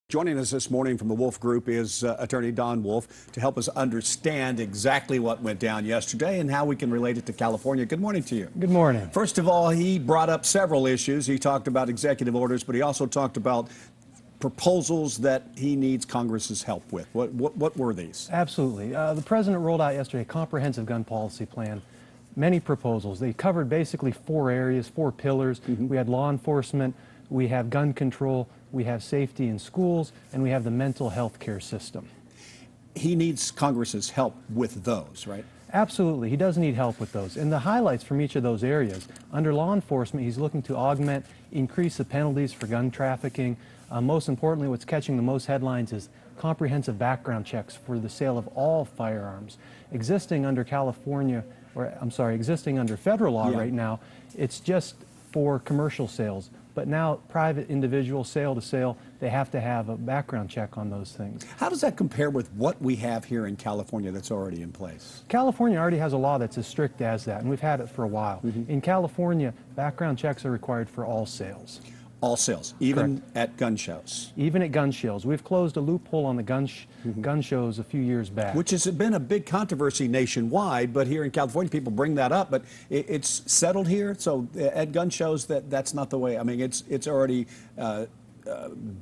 Joining us this morning from the Wolfe Group is attorney Don Wolfe to help us understand exactly what went down yesterday and how we can relate it to California. Good morning to you. Good morning. First of all, he brought up several issues. He talked about executive orders, but he also talked about proposals that he needs Congress's help with. What were these? Absolutely. The president rolled out yesterday a comprehensive gun policy plan. Many proposals. They covered basically four areas, four pillars. We had law enforcement, we have gun control, we have safety in schools, and we have the mental health care system. He needs Congress's help with those, right? Absolutely. He does need help with those. And the highlights from each of those areas, under law enforcement, he's looking to augment, increase the penalties for gun trafficking. Most importantly, what's catching the most headlines is comprehensive background checks for the sale of all firearms. Existing under existing under federal law right now, it's just for commercial sales. But now, private individual sale to sale, they have to have a background check on those things. How does that compare with what we have here in California that's already in place? California already has a law that's as strict as that, and we've had it for a while. In California, background checks are required for all sales. All sales, even at gun shows? Even at gun shows. We've closed a loophole on the gun shows a few years back. Which has been a big controversy nationwide, but here in California people bring that up, but it's settled here, so at gun shows that's not the way. I mean, it's already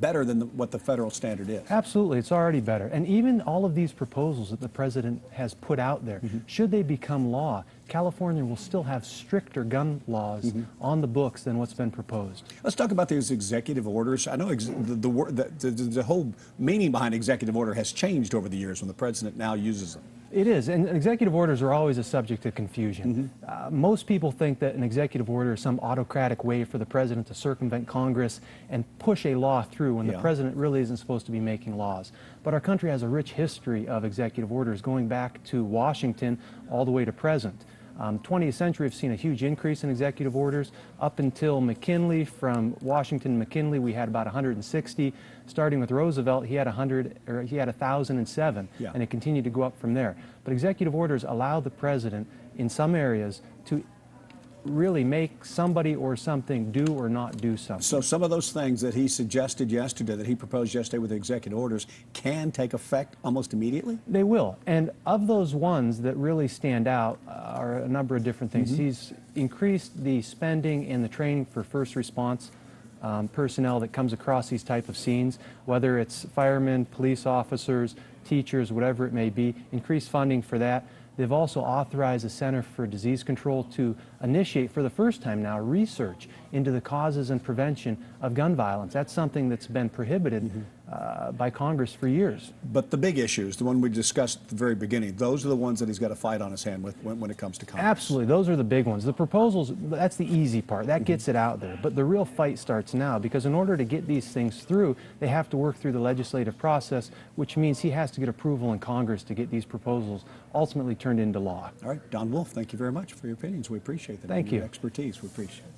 better than what the federal standard is. Absolutely, it's already better. And even all of these proposals that the president has put out there, should they become law, California will still have stricter gun laws on the books than what's been proposed. Let's talk about these executive orders. I know the whole meaning behind executive order has changed over the years when the president now uses them. It is, and executive orders are always a subject of confusion. Most people think that an executive order is some autocratic way for the president to circumvent Congress and push a law through when the president really isn't supposed to be making laws. But our country has a rich history of executive orders going back to Washington all the way to present. 20th century have seen a huge increase in executive orders. Up until McKinley, from Washington to McKinley, we had about 160. Starting with Roosevelt, he had 1,007, and it continued to go up from there. But executive orders allow the president, in some areas, to really make somebody or something do or not do something. So some of those things that he suggested yesterday, that he proposed yesterday with the executive orders, can take effect almost immediately? They will. And of those ones that really stand out are a number of different things. He's increased the spending and the training for first response personnel that comes across these type of scenes, whether it's firemen, police officers, teachers, whatever it may be, increased funding for that. They've also authorized the Center for Disease Control to initiate, for the first time now, research into the causes and prevention of gun violence. That's something that's been prohibited by Congress for years. But the big issues, the one we discussed at the very beginning, those are the ones that he's got to fight on his hand with when it comes to Congress. Absolutely, those are the big ones. The proposals, that's the easy part. That gets it out there. But the real fight starts now, because in order to get these things through, they have to work through the legislative process, which means he has to get approval in Congress to get these proposals ultimately turned into law. All right, Don Wolfe, thank you very much for your opinions. We appreciate that. Thank you. Your expertise, we appreciate it.